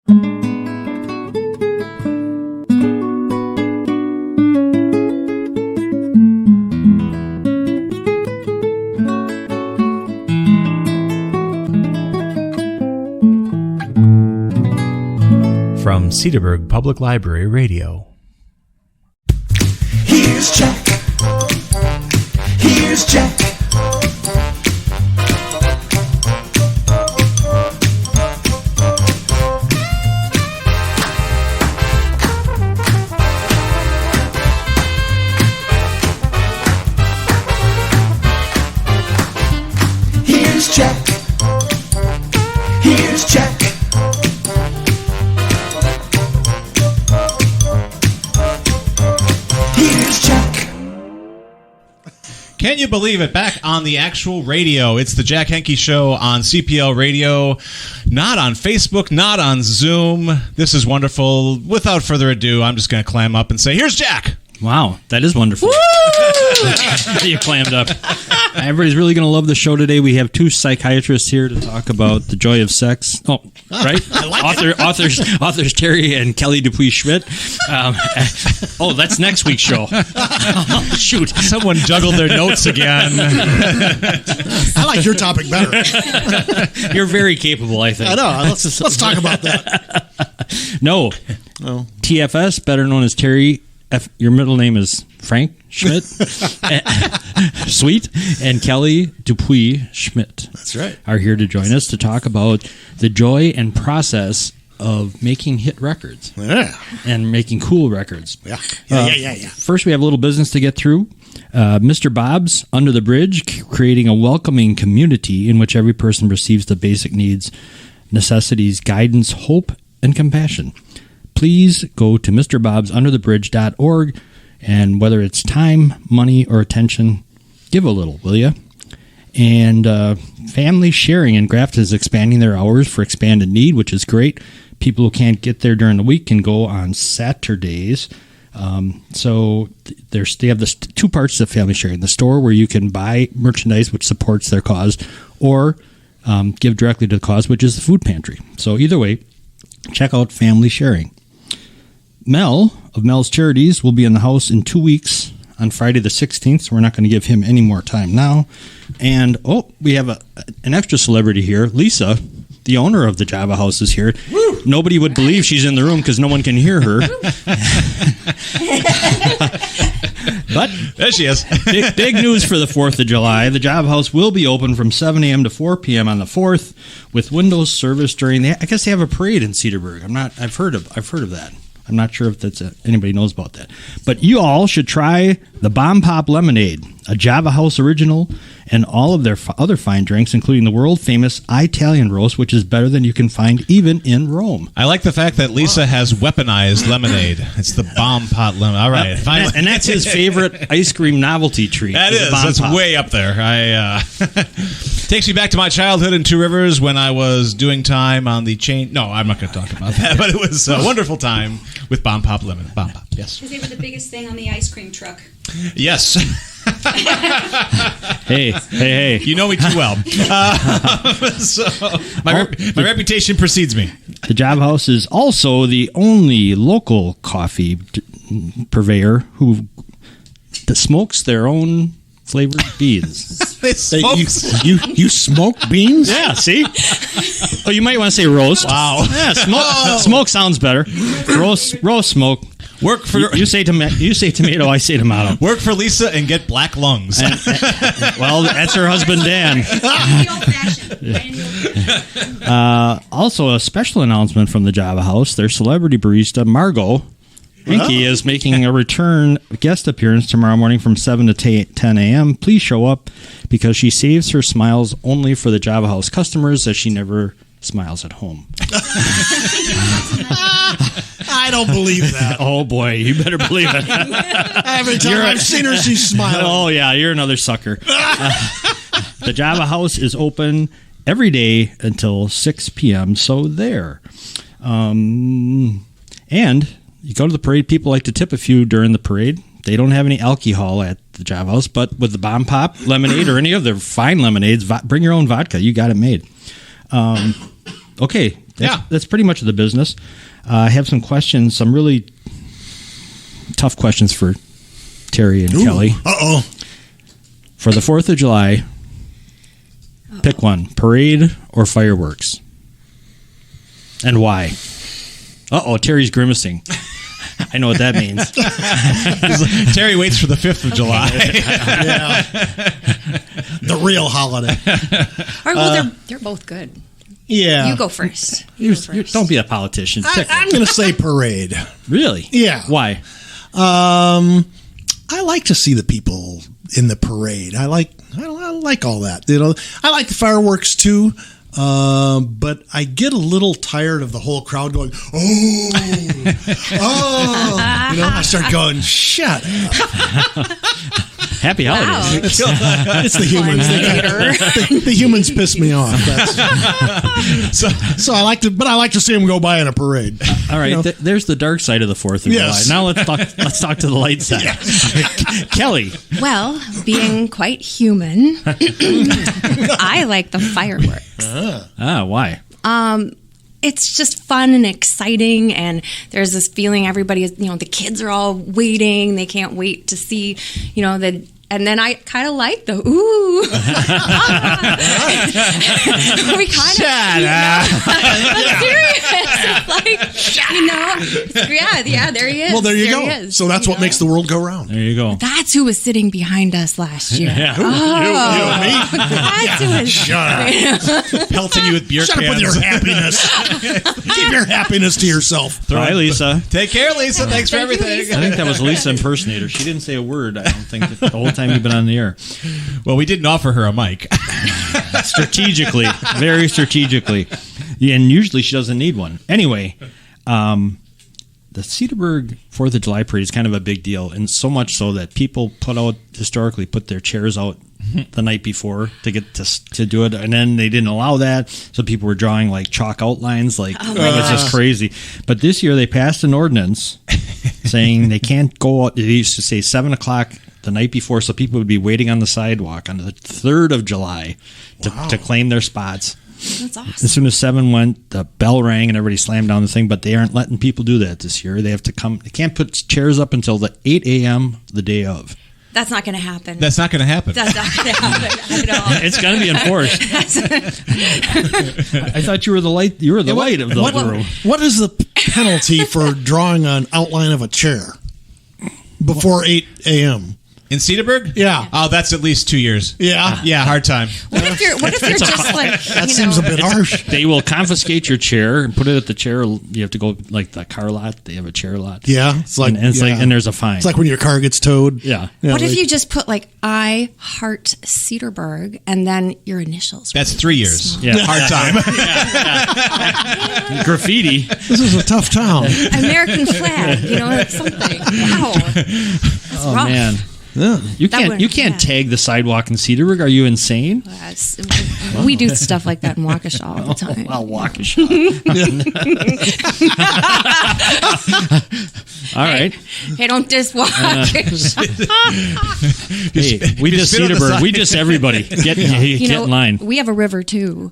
From Cedarburg Public Library Radio. Here's Jack. Here's Jack. Here's Jack. Here's Jack. Can you believe it? Back on the actual radio. It's the Jack Henke Show on CPL Radio. Not on Facebook, not on Zoom. This is wonderful. Without further ado, I'm just going to clam up and say, here's Jack. Wow, that is wonderful. You clammed up. Everybody's really going to love the show today. We have two psychiatrists here to talk about the joy of sex. Oh, right? I like Authors Terry and Kelly Dupuy Schmitt. That's next week's show. Oh, shoot. Someone juggled their notes again. I like your topic better. You're very capable, I think. I know. Let's talk about that. No. Oh. TFS, better known as Terry. Your middle name is Frank Schmitt. Sweet. And Kelly Dupuy Schmitt. That's right. Are here to join us to talk about the joy and process of making hit records. Yeah. And making cool records. Yeah. First, we have a little business to get through. Mr. Bob's Under the Bridge, creating a welcoming community in which every person receives the basic needs, necessities, guidance, hope, and compassion. Please go to MrBobsUnderTheBridge.org, and whether it's time, money, or attention, give a little, will you? And family sharing in Grafton is expanding their hours for expanded need, which is great. People who can't get there during the week can go on Saturdays. So they have this two parts of family sharing: the store where you can buy merchandise which supports their cause, or give directly to the cause, which is the food pantry. So either way, check out family sharing. Mel of Mel's Charities will be in the house in 2 weeks on Friday the 16th, so we're not going to give him any more time now. And, we have an extra celebrity here. Lisa, the owner of the Java House, is here. Woo! Nobody would believe she's in the room because no one can hear her. But there she is. big news for the 4th of July. The Java House will be open from 7 a.m. to 4 p.m. on the 4th with windows service during I guess they have a parade in Cedarburg. I've heard of that. I'm not sure if anybody knows about that. But you all should try the Bomb Pop Lemonade, a Java House original, and all of their other fine drinks, including the world-famous Italian roast, which is better than you can find even in Rome. I like the fact that Lisa has weaponized lemonade. It's the Bomb Pot Lemonade. All right. Finally. And that's his favorite ice cream novelty treat. That is. That's Pop. Way up there. Takes me back to my childhood in Two Rivers when I was doing time on the chain. No, I'm not going to talk about that, but it was a wonderful time with Bomb Pop Lemonade. Bomb Pop, yes. Because they were the biggest thing on the ice cream truck. Yes. Hey. You know me too well. So my reputation precedes me. The Job House is also the only local coffee purveyor who smokes their own flavored beans. You smoke beans? Yeah, see? Oh, you might want to say roast. Wow. Yeah, smoke sounds better. Roast smoke. Work for you say tomato, I say tomato. Work for Lisa and get black lungs. Well, that's her husband Dan. Also, a special announcement from the Java House: their celebrity barista Margot Henke is making a return guest appearance tomorrow morning from 7 to 10 a.m. Please show up because she saves her smiles only for the Java House customers, as she never smiles at home. I don't believe that. Oh, boy, you better believe it. Every time I've seen her, she's smiling. Oh, yeah, you're another sucker. The Java House is open every day until 6 p.m., so there. And you go to the parade, people like to tip a few during the parade. They don't have any alcohol at the Java House, but with the Bomb Pop lemonade or any of their fine lemonades, bring your own vodka. You got it made. Okay, That's pretty much the business. I have some questions, some really tough questions for Terry and Kelly. Uh-oh. For the 4th of July, pick one, parade or fireworks. And why? Uh-oh, Terry's grimacing. I know what that means. Terry waits for the 5th of July. Yeah. The real holiday. All right, well, they're both good. Yeah. You go first. Don't be a politician. Pick I'm one. going to say parade. Really? Yeah. Why? I like to see the people in the parade. I like all that. I like the fireworks too. But I get a little tired of the whole crowd going, oh. I start going, shut up. Happy holidays. It's the humans. The humans piss me off. So I like to see them go by in a parade. All right, there's the dark side of the 4th of Yes. July. Now let's talk to the light side. Kelly. Well, being quite human, I like the fireworks. Why? It's just fun and exciting, and there's this feeling everybody is, the kids are all waiting. They can't wait to see, and then I kind of like the ooh. We kind of Shut up. I'm serious. Yeah, there he is. Well, there you go. He is, So that's what makes the world go round. There you go. That's who was sitting behind us last year. Yeah. That's who was. Shut up. Pelting you with beer Shut cans. up with your happiness. Keep your happiness to yourself. Bye, Lisa. Take care, Lisa. Thanks for Thank you, everything. Lisa. I think that was a Lisa impersonator. She didn't say a word, I don't think, the whole time you've been on the air. Well, we didn't offer her a mic. Strategically. Very strategically. Yeah, and usually she doesn't need one. Anyway, the Cedarburg 4th of July parade is kind of a big deal, and so much so that people historically put their chairs out the night before to get to do it, and then they didn't allow that, so people were drawing like chalk outlines, it was just crazy. But this year they passed an ordinance saying they can't go out. They used to say 7 o'clock the night before, so people would be waiting on the sidewalk on the 3rd of July to claim their spots. That's awesome. As soon as 7 went, the bell rang and everybody slammed down the thing, but they aren't letting people do that this year. They have to come. They can't put chairs up until the 8 a.m. the day of. That's not going to happen. That's not going to happen. That's not going to happen at all. It's going to be enforced. I thought you were the light. You were the light of the room. What is the penalty for drawing an outline of a chair before 8 a.m.? In Cedarburg? Yeah. Oh, that's at least 2 years. Yeah. Yeah, hard time. What if you're just like That seems a bit harsh. They will confiscate your chair and put it at the chair. You have to go like the car lot. They have a chair lot. Yeah. It's like, and there's a fine. It's like when your car gets towed. Yeah. What if you just put like I heart Cedarburg and then your initials? That's 3 years. Small. Yeah. Hard time. Graffiti. This is a tough town. American flag, it's something. Wow. That's rough. Man. Yeah. You can't tag the sidewalk in Cedarburg. Are you insane? We do stuff like that in Waukesha all the time. Well, Waukesha. All right. Hey, don't diss Waukesha. Hey, we just Cedarburg. We just everybody. Get in line. We have a river too.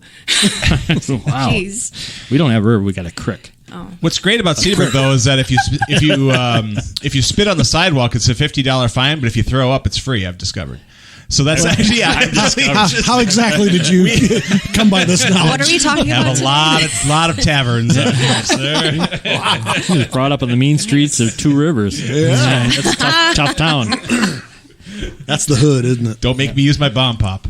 Wow. Jeez. We don't have a river. We got a creek. What's great about Cedarburg though is that if you spit on the sidewalk, it's a $50 fine, but if you throw up, it's free. I've discovered. So that's actually how exactly did you come by this knowledge? What are we talking about? Have a lot of taverns. Out here, sir. Wow. He was brought up on the mean streets of Two Rivers. Yeah. That's a tough town. That's the hood, isn't it? Don't make me use my bomb pop.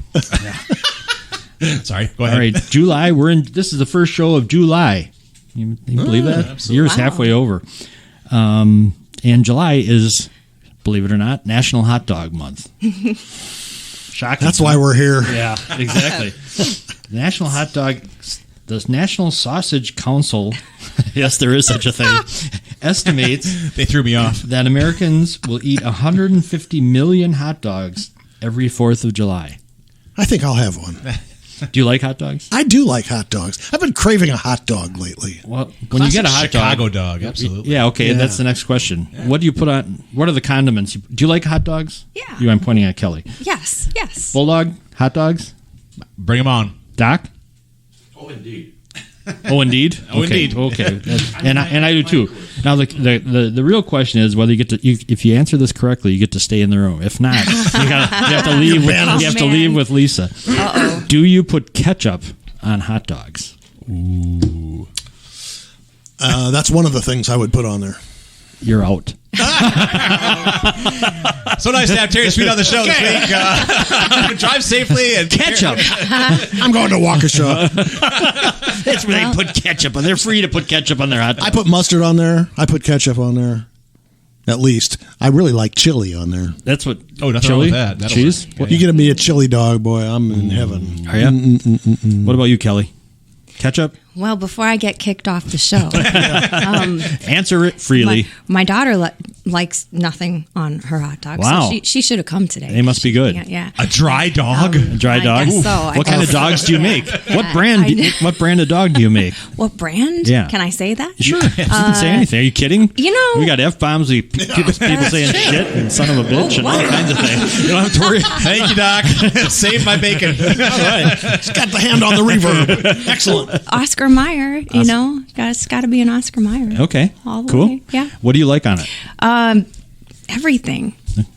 Sorry. Go ahead. All right, July. This is the first show of July. You believe that? Absolutely. Year's halfway over. And July is, believe it or not, National Hot Dog Month. Shocking. That's why we're here. Yeah, exactly. National Hot Dog, the National Sausage Council, yes, there is such a thing, estimates They threw me off. that Americans will eat 150 million hot dogs every 4th of July. I think I'll have one. Do you like hot dogs? I do like hot dogs. I've been craving a hot dog lately. Well, when you get a hot Chicago dog, absolutely. yeah, okay, Yeah. that's the next question. Yeah. What do you put on? What are the condiments? Do you like hot dogs? Yeah. I'm pointing at Kelly. Yes. Bulldog, hot dogs, Bring them on. Doc. Oh, indeed. Oh, indeed. Oh, indeed. Okay, and I do too. Now the real question is whether you get to if you answer this correctly, you get to stay in the room. If not, you have to leave. To leave with Lisa. Uh-oh. Do you put ketchup on hot dogs? Ooh. That's one of the things I would put on there. You're out. So nice to have Terry Schmitt on the show this week. Drive safely and Ketchup. I'm going to Waukesha. That's where they put ketchup on. They're free to put ketchup on their hot dogs. I put mustard on there. I put ketchup on there. At least. I really like chili on there. That's what. Oh, nothing chili? wrong with that. That'll Cheese? work. You get me a chili dog, boy, I'm in heaven. Are you? What about you, Kelly? Ketchup? Well, before I get kicked off the show, Answer it freely. my daughter likes nothing on her hot dog. Wow. So she should have come today. They must be good. Yeah. A dry dog? A dry I dog? guess so. What kind of dogs do you make? What brand of dog do you make? What brand? Yeah. Can I say that? Sure. You can say anything. Are you kidding? You know- we got F-bombs. People saying shit and son of a bitch and all kinds of things. You don't have to worry. Thank you, Doc. Save my bacon. All right. It's got the hand on the reverb. Excellent. Oscar Mayer, it's got to be an Oscar Mayer. Okay. All the Cool. way, yeah. What do you like on it? Everything.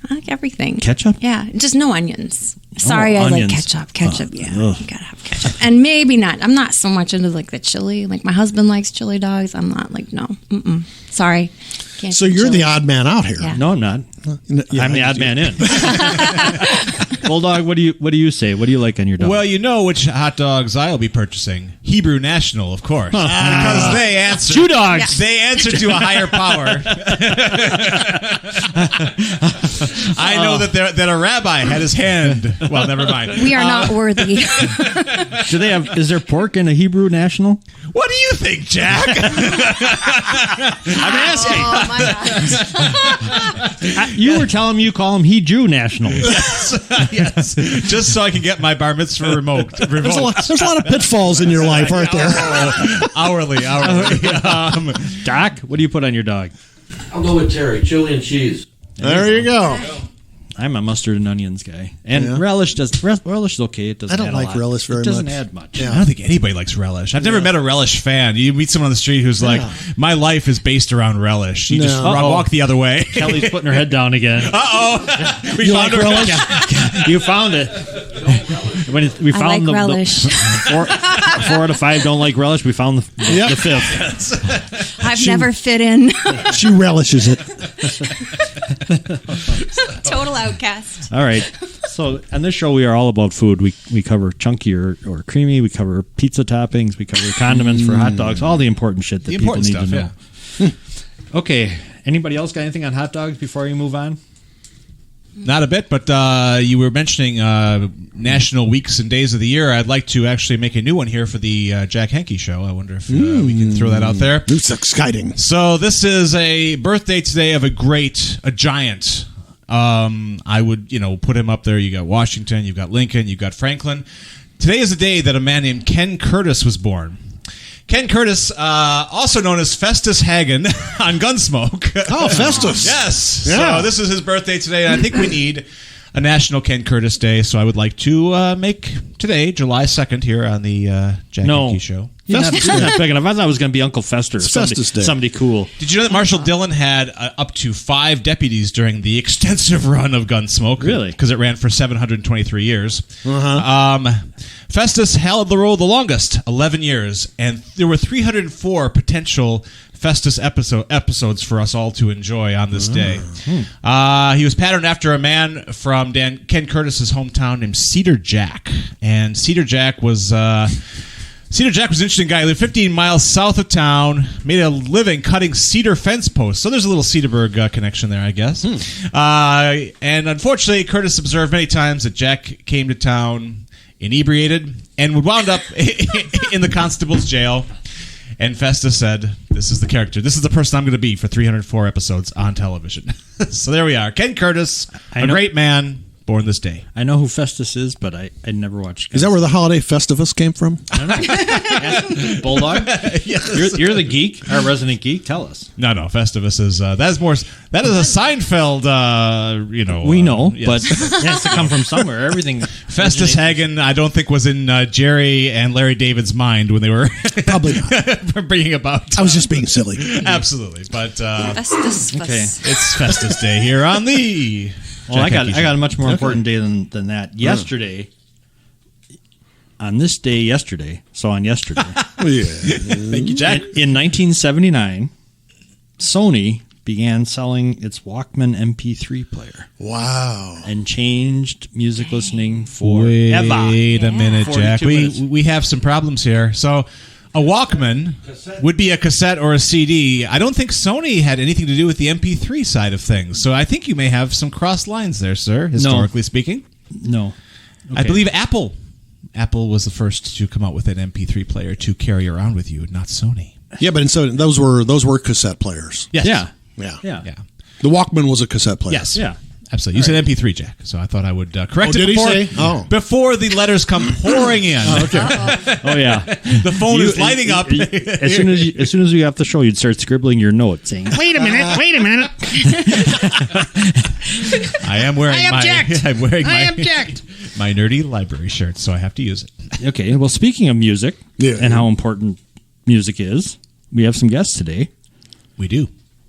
I like everything. Ketchup? Yeah, just no onions. Sorry, I onions. like ketchup. Ketchup, yeah. ugh. You gotta have ketchup. And maybe not. I'm not so much into like the chili. Like my husband likes chili dogs. I'm not like, no. Mm-mm. Sorry. Can't So do you're chili. the odd man out here. Yeah. No, I'm not. Yeah, I'm the odd man in. Bulldog, what do you say? What do you like on your dog? Well, you know which hot dogs I'll be purchasing. Hebrew National, of course. Because they answer. Chew dogs. They answer to a higher power. I know that a rabbi had his hand. Well, never mind. We are not worthy. Do they have? Is there pork in a Hebrew National? What do you think, Jack? I'm asking. Oh my gosh. You were telling me you call him Hebrew National. Yes. Just so I can get my bar mitzvah revoked. There's a lot of pitfalls in your life, aren't there? Hourly. Doc, what do you put on your dog? I'll go with Terry. Chili and cheese. There you go. I'm a mustard and onions guy, and relish is okay. It doesn't. I don't add a like lot. relish very It doesn't much. add much. Yeah. I don't think anybody likes relish. I've never met a relish fan. You meet someone on the street who's like, my life is based around relish. You just Uh-oh. walk the other way. Kelly's putting her head down again. Uh-oh. We You found like her. relish? You found it. We I found like relish. 4 out of 5 don't like relish. We found the fifth. I've never fit in. She relishes it. Total outcast. All right. So on this show, we are all about food. We cover chunky or creamy. We cover pizza toppings. We cover condiments for hot dogs. All the important shit that people need to know. Okay. Anybody else got anything on hot dogs before you move on? Not a bit, but you were mentioning national weeks and days of the year. I'd like to actually make a new one here for the Jack Henke show. I wonder if we can throw that out there. It's exciting. So this is a birthday today of a giant. I would, put him up there. You got Washington, you've got Lincoln, you've got Franklin. Today is the day that a man named Ken Curtis was born. Ken Curtis, also known as Festus Hagen on Gunsmoke. Oh, Festus. Yes. Yeah. So this is his birthday today, and I think we need a National Ken Curtis Day, so I would like to make today, July 2nd, here on the Jack Henke Show. You're not big enough. I thought it was going to be Uncle Fester. Festus Day. Somebody cool. Did you know that Marshal Dillon had up to 5 deputies during the extensive run of Gunsmoke? Really? Because it ran for 723 years. Uh-huh. Festus held the role the longest, 11 years, and there were 304 potential Festus episodes for us all to enjoy on this day. He was patterned after a man from Ken Curtis's hometown named Cedar Jack, and Cedar Jack was an interesting guy. He lived 15 miles south of town, made a living cutting cedar fence posts. So there's a little Cedarburg connection there, I guess. And unfortunately, Curtis observed many times that Jack came to town inebriated and would wound up in the constable's jail. And Festus said, this is the character. This is the person I'm going to be for 304 episodes on television. So there we are. Ken Curtis, a great man, born this day. I know who Festus is, but I never watched. Is that where the holiday Festivus came from? I don't know. Bulldog? Yes. You're the geek, our resident geek. Tell us. No, Festivus is that is a Seinfeld. We know, yes. but it has to come from somewhere. Everything. Festus Hagen, I don't think was in Jerry and Larry David's mind when they were Probably not. bringing about. I was just being silly. Absolutely, but Festus. Okay. it's Festus Day here on the. Well, Jack I Henke got Show. a much more important day than that. Yesterday, on this day yesterday, so on yesterday, Yeah. Thank you, Jack. in 1979, Sony began selling its Walkman MP3 player Wow. and changed music listening forever. Wait a minute, 42 Jack. minutes. We have some problems here. So, a Walkman would be a cassette or a CD. I don't think Sony had anything to do with the MP3 side of things. So, I think you may have some cross lines there, sir. Historically speaking, No. I Okay. believe Apple was the first to come out with an MP3 player to carry around with you, not Sony. Yeah, but so those were cassette players. Yes. Yeah. Yeah. Yeah. Yeah. The Walkman was a cassette player. Yes. Yeah. Absolutely. You said MP3, Jack. So I thought I would correct Oh, it did he before, say? Oh. before the letters come pouring in. Oh yeah. The phone is lighting up. As soon as you got off the show, you'd start scribbling your note saying, "Wait a minute, wait a minute." I am wearing object. my object. my nerdy library shirt, so I have to use it. Okay. Well, speaking of music Yeah. and how important music is, we have some guests today. We do.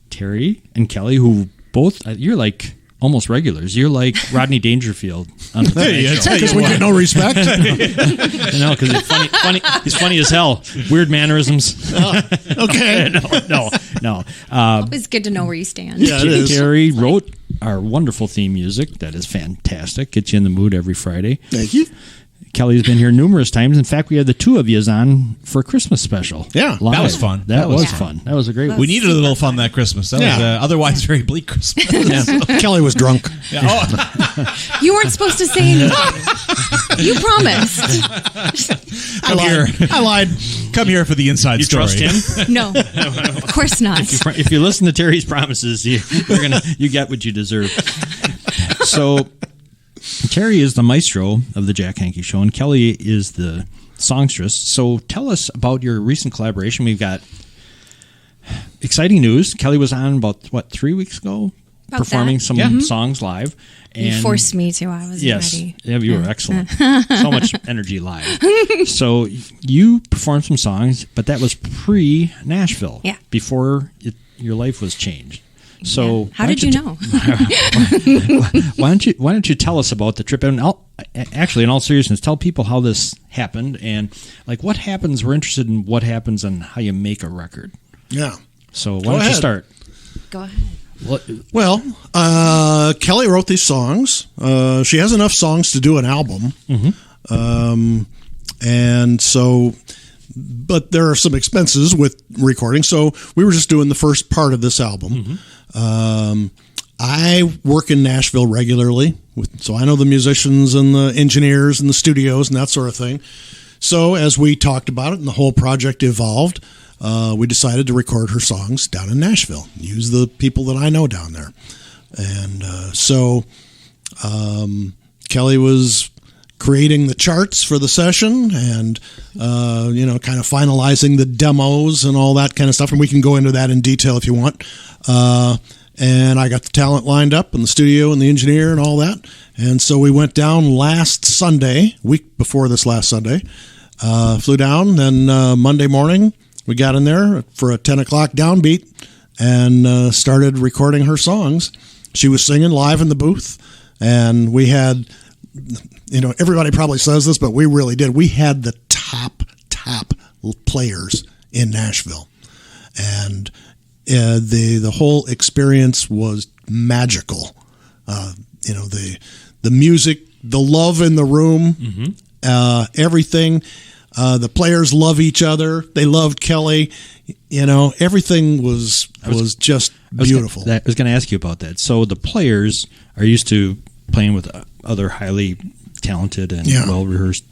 Terry and Kelly, who both you're like almost regulars. You're like Rodney Dangerfield on the Hey, Tonight Show. because we get no respect. No, because he's funny. He's funny as hell. Weird mannerisms. Okay. No. It's good to know where you stand. Yeah, it is. Terry wrote our wonderful theme music. That is fantastic. Gets you in the mood every Friday. Thank you. Kelly's been here numerous times. In fact, we had the two of yous on for a Christmas special. Yeah, Live. that was fun. That was fun. That was a great We one. needed a little fun that Christmas. That was Yeah. otherwise very bleak Christmas. Kelly was drunk. Yeah. Oh, You weren't supposed to say anything. You promised. I lied. come here for the inside You story. trust him? No, of course not. If you listen to Terry's promises, you get what you deserve. So Terry is the maestro of the Jack Henke Show, and Kelly is the songstress. So tell us about your recent collaboration. We've got exciting news. Kelly was on about 3 weeks ago, About performing that. some songs live. You And forced me to. I was yes, ready. yeah, you were excellent. So much energy live. So you performed some songs, but that was pre-Nashville. Yeah. Before your life was changed. So How did you know? why don't you tell us about the trip? And actually, in all seriousness, tell people how this happened and like what happens. We're interested in what happens and how you make a record. Yeah. So why Go don't you ahead. start? Go ahead. Well, Kelly wrote these songs. She has enough songs to do an album. And so, but there are some expenses with recording. So we were just doing the first part of this album. I work in Nashville regularly, so I know the musicians and the engineers and the studios and that sort of thing. So as we talked about it and the whole project evolved, we decided to record her songs down in Nashville, use the people that I know down there. And so Kelly was creating the charts for the session and, kind of finalizing the demos and all that kind of stuff. And we can go into that in detail if you want. And I got the talent lined up in the studio and the engineer and all that. And so we went down last Sunday, week before this last Sunday, flew down. Then Monday morning, we got in there for a 10 o'clock downbeat and started recording her songs. She was singing live in the booth. And we had, everybody probably says this, but we really did. We had the top players in Nashville. And the whole experience was magical. The music, the love in the room, everything. The players love each other. They loved Kelly. Everything was just beautiful. I was going to ask you about that. So the players are used to playing with other highly talented and well-rehearsed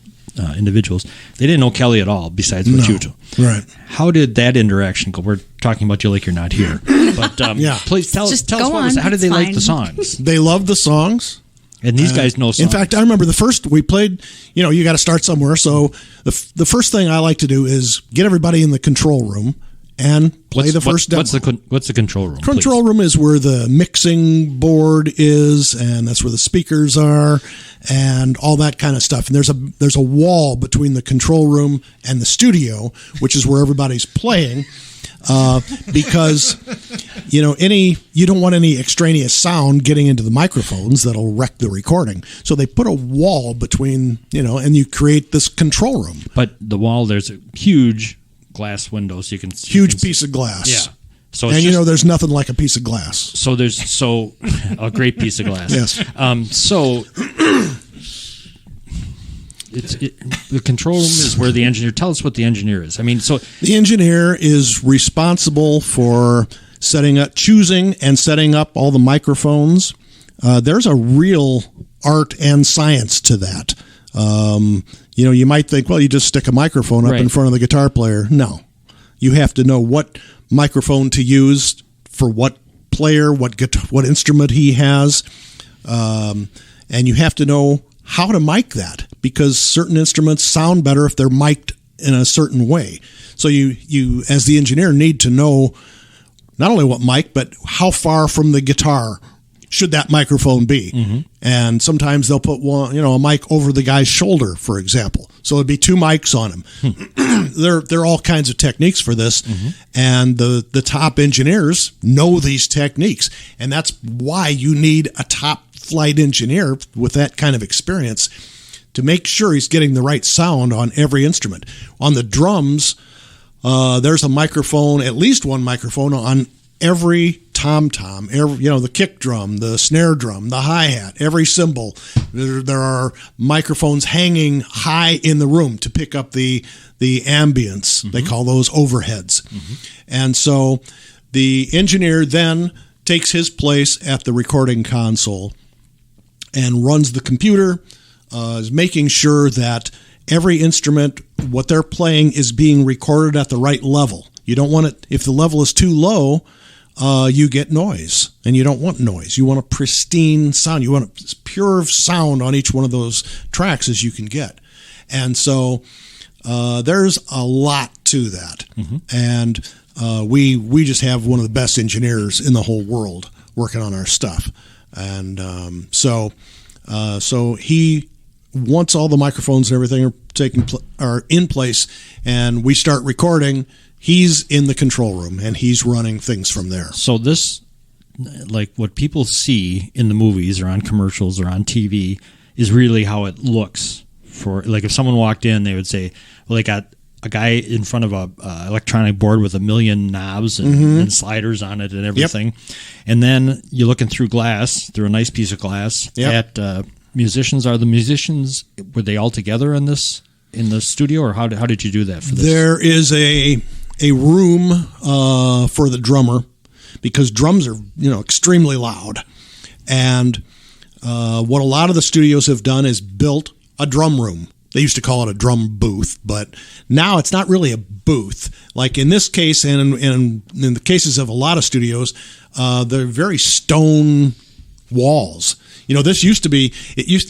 individuals. They didn't know Kelly at all, besides what you do. Right. How did that interaction go? We're talking about you like you're not here. But please tell us go what on. was, how did It's they like fine. the songs? They loved the songs. And these guys know songs. In fact, I remember the first we played, you got to start somewhere. So the first thing I like to do is get everybody in the control room and play the first demo. What's the control room? Control room is where the mixing board is, and that's where the speakers are, and all that kind of stuff. And there's a wall between the control room and the studio, which is where everybody's playing. Because you don't want any extraneous sound getting into the microphones that'll wreck the recording. So they put a wall between, and you create this control room. But the wall, there's a huge glass window, so you can piece of glass. Yeah. So there's nothing like a piece of glass. So there's a great piece of glass. Yes. The control room is where the engineer. Tell us what the engineer is. The engineer is responsible for choosing and setting up all the microphones. There's a real art and science to that. You might think, well, you just stick a microphone up in front of the guitar player. No, you have to know what microphone to use for what player, what instrument he has, and you have to know how to mic that, because certain instruments sound better if they're mic'd in a certain way. So you as the engineer need to know not only what mic, but how far from the guitar should that microphone be. Mm-hmm. And sometimes they'll put a mic over the guy's shoulder, for example. So it'd be two mics on him. There are all kinds of techniques for this, and the top engineers know these techniques, and that's why you need a top flight engineer with that kind of experience to make sure he's getting the right sound on every instrument. On the drums, there's a microphone, at least one microphone on every tom-tom, the kick drum, the snare drum, the hi-hat, every cymbal. There are microphones hanging high in the room to pick up the ambience. Mm-hmm. They call those overheads. Mm-hmm. And so the engineer then takes his place at the recording console and runs the computer, is making sure that every instrument, what they're playing, is being recorded at the right level. You don't want it, if the level is too low, you get noise, and you don't want noise. You want a pristine sound. You want as pure sound on each one of those tracks as you can get. And so there's a lot to that. Mm-hmm. And we just have one of the best engineers in the whole world working on our stuff. And so he, once all the microphones and everything are in place, and we start recording, he's in the control room and he's running things from there. So this, like what people see in the movies or on commercials or on TV, is really how it looks. For like, if someone walked in, they would say, well, they got a guy in front of a electronic board with a million knobs and sliders on it and everything. Yep. And then you're looking through a nice piece of glass at musicians. Are the musicians, were they all together in the studio, or how did you do that for this? There is a room for the drummer, because drums are extremely loud. And what a lot of the studios have done is built a drum room. They used to call it a drum booth, but now it's not really a booth. Like in this case, and in the cases of a lot of studios, they're very stone walls. This used to be.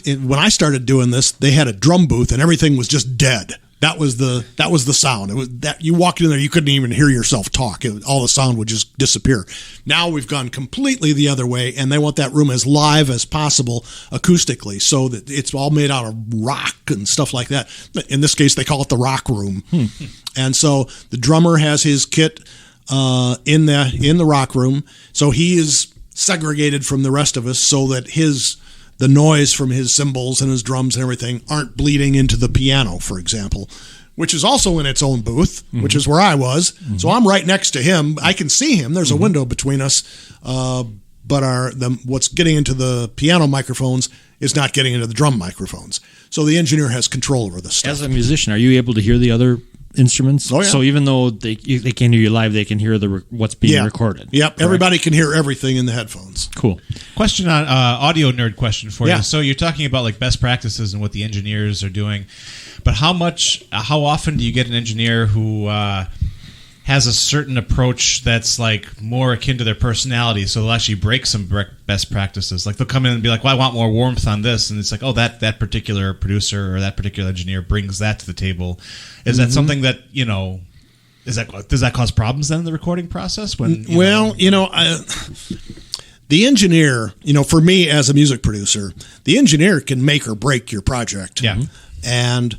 When I started doing this, they had a drum booth, and everything was just dead. That was the sound. It was that you walked in there, you couldn't even hear yourself talk. All the sound would just disappear. Now we've gone completely the other way, and they want that room as live as possible acoustically, so that it's all made out of rock and stuff like that. In this case, they call it the rock room. And so the drummer has his kit in the rock room, so he is segregated from the rest of us, so that the noise from his cymbals and his drums and everything aren't bleeding into the piano, for example, which is also in its own booth, which is where I was. Mm-hmm. So I'm right next to him. I can see him. There's a window between us, but what's getting into the piano microphones is not getting into the drum microphones. So the engineer has control over this stuff. As a musician, are you able to hear the other instruments? Oh, yeah. So even though they can't hear you live, they can hear what's being recorded. Yep. Correct? Everybody can hear everything in the headphones. Cool. Question on audio nerd question for you. So you're talking about like best practices and what the engineers are doing, but how often do you get an engineer who has a certain approach that's like more akin to their personality, so they'll actually break some best practices. Like they'll come in and be like, well, I want more warmth on this, and it's like, oh, that particular producer or that particular engineer brings that to the table. Is that something that, you know, does that cause problems then in the recording process? When the engineer, you know, for me as a music producer, the engineer can make or break your project. Yeah. And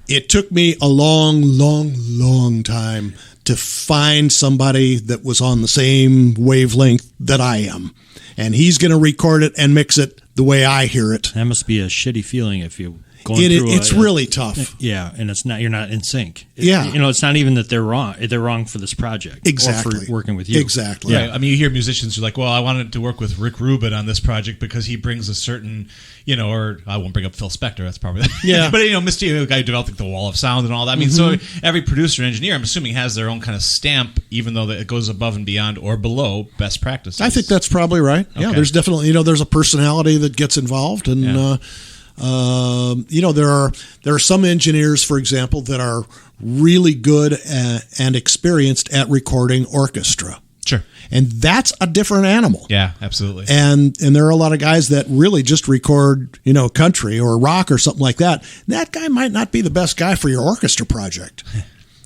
it took me a long time to find somebody that was on the same wavelength that I am. And he's going to record it and mix it the way I hear it. That must be a shitty feeling if you it's really tough. Yeah, and you're not in sync. Yeah. You know, it's not even that they're wrong. They're wrong for this project. Exactly. Or for working with you. Exactly. Yeah. I mean, you hear musicians who are like, well, I wanted to work with Rick Rubin on this project because he brings a certain, you know, or I won't bring up Phil Spector. That's probably yeah. But, you know, Misty, the guy who developed the Wall of Sound and all that. I mean, so every producer and engineer, I'm assuming, has their own kind of stamp, even though it goes above and beyond or below best practices. I think that's probably right. Okay. Yeah, there's definitely, you know, there's a personality that gets involved, and you know, there are some engineers, for example, that are really good and experienced at recording orchestra. Sure. And that's a different animal. Yeah, absolutely. And there are a lot of guys that really just record, you know, country or rock or something like that. That guy might not be the best guy for your orchestra project.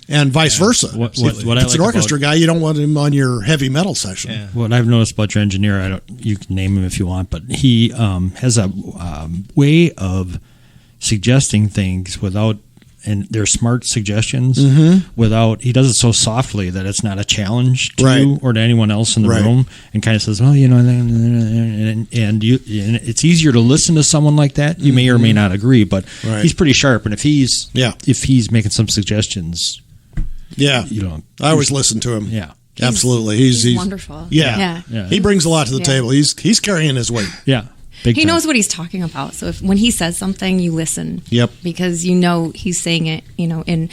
And vice versa. What if I it's like an orchestra guy, you don't want him on your heavy metal session. Yeah. What I've noticed about your engineer, you can name him if you want, but he has a way of suggesting things and they're smart suggestions without, he does it so softly that it's not a challenge to you or to anyone else in the room, and kind of says, well, you know, and it's easier to listen to someone like that. You may or may not agree, but he's pretty sharp, and if he's making some suggestions, you know, I always listen to him. Yeah. Absolutely. He's wonderful. Yeah. He brings a lot to the table. He's carrying his weight. Yeah. He knows what he's talking about. So when he says something, you listen. Yep. Because you know he's saying it, you know, in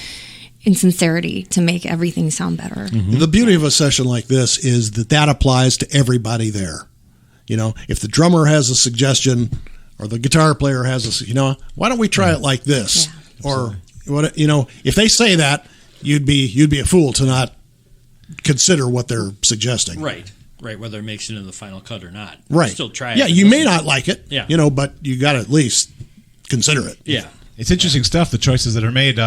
sincerity to make everything sound better. The beauty of a session like this is that applies to everybody there. You know, if the drummer has a suggestion or the guitar player has you know, why don't we try it like this? Yeah. Or what, you know, if they say that, you'd be a fool to not consider what they're suggesting. Right, whether it makes it in the final cut or not. Right. Still try it. Yeah, you may not like it, you know, but you got to at least consider it. Yeah. It's interesting stuff, the choices that are made.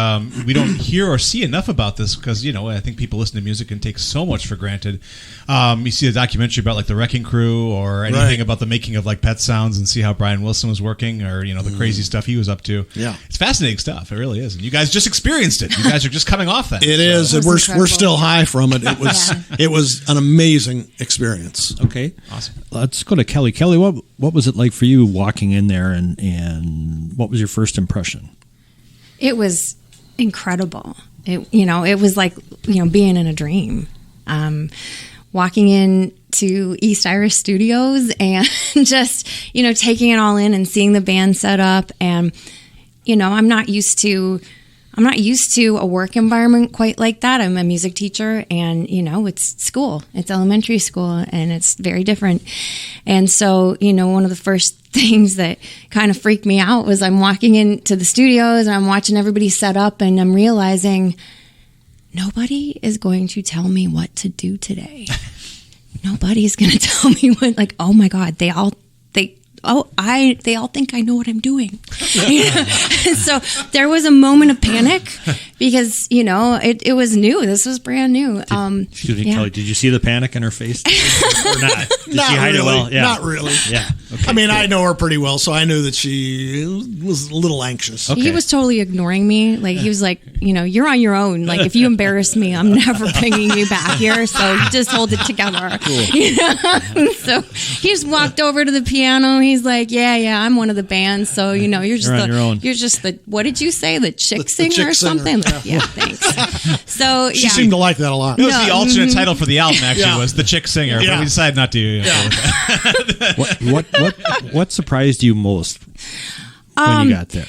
We don't hear or see enough about this because, you know, I think people listen to music and take so much for granted. You see a documentary about, like, the Wrecking Crew or anything about the making of, like, Pet Sounds and see how Brian Wilson was working or, you know, the crazy stuff he was up to. Yeah. It's fascinating stuff. It really is. And you guys just experienced it. You guys are just coming off that. It is. And we're still high from it. It was it was an amazing experience. Okay. Awesome. Let's go to Kelly. Kelly, what was it like for you walking in there and what was your first impression? It was incredible. It was like, you know, being in a dream. Walking in to East Irish Studios and just, you know, taking it all in and seeing the band set up. And, you know, I'm not used to a work environment quite like that. I'm a music teacher and, you know, it's school. It's elementary school and it's very different. And so, you know, one of the first things that kind of freaked me out was I'm walking into the studios and I'm watching everybody set up and I'm realizing nobody is going to tell me what to do today. Nobody's going to tell me what, like, oh my God, they all think I know what I'm doing. So there was a moment of panic because, you know, it was new. This was brand new. Excuse me, Kelly, did you see the panic in her face? Or not? Did she hide really. it well? Yeah. Not really. Yeah. Okay, I mean, I know her pretty well, so I knew that she was a little anxious. Okay. He was totally ignoring me. Like, he was like, you know, you're on your own. Like, if you embarrass me, I'm never bringing you back here. So just hold it together. Cool. You know? So he just walked over to the piano. He's like, yeah, I'm one of the bands. So, you know, you're on your own. You're just the, what did you say? The chick singer chick or something? singer. Like, yeah, thanks. So, She seemed to like that a lot. It was the alternate title for the album, actually, Yeah. was The Chick Singer. But we decided not to. What surprised you most when you got there?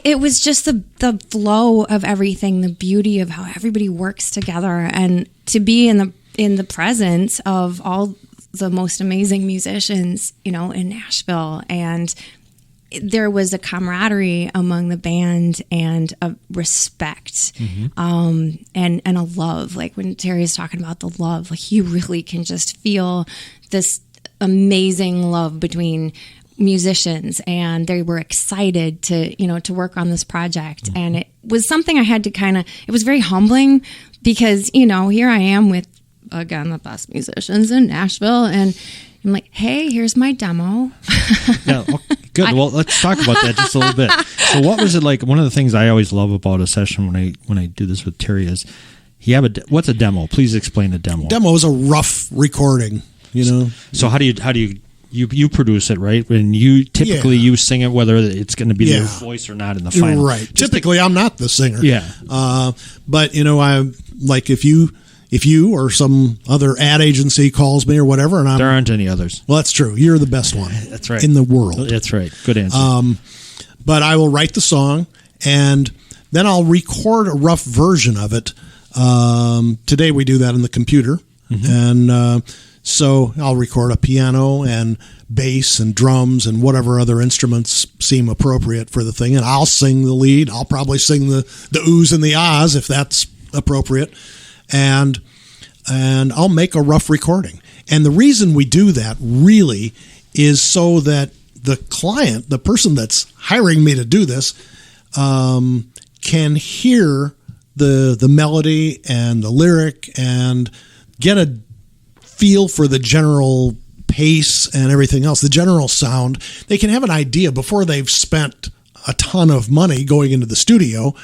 It was just the flow of everything, the beauty of how everybody works together, and to be in the presence of all the most amazing musicians, you know, in Nashville, and there was a camaraderie among the band and a respect, and a love. Like when Terry's talking about the love, like you really can just feel this amazing love between musicians, and they were excited to work on this project. And it was something I had to it was very humbling, because here I am with, again, the best musicians in Nashville, and I'm like, hey, here's my demo. Yeah, good. Well, let's talk about that just a little bit. So what was it like? One of the things I always love about a session when I do this with Terry is what's a demo? Please explain a demo. Demo is a rough recording, So how do you produce it, right? When you typically you sing it, whether it's going to be their voice or not in the final. Right. Typically, I'm not the singer. Yeah. But I like if you or some other ad agency calls me or whatever, and there aren't any others. Well, that's true. You're the best one. That's right. In the world. That's right. Good answer. But I will write the song, and then I'll record a rough version of it. Today we do that in the computer, and so I'll record a piano and bass and drums and whatever other instruments seem appropriate for the thing, and I'll sing the lead. I'll probably sing the oohs and the ahs if that's appropriate. And I'll make a rough recording. And the reason we do that really is so that the client, the person that's hiring me to do this, can hear the melody and the lyric and get a feel for the general pace and everything else, the general sound. They can have an idea before they've spent a ton of money going into the studio.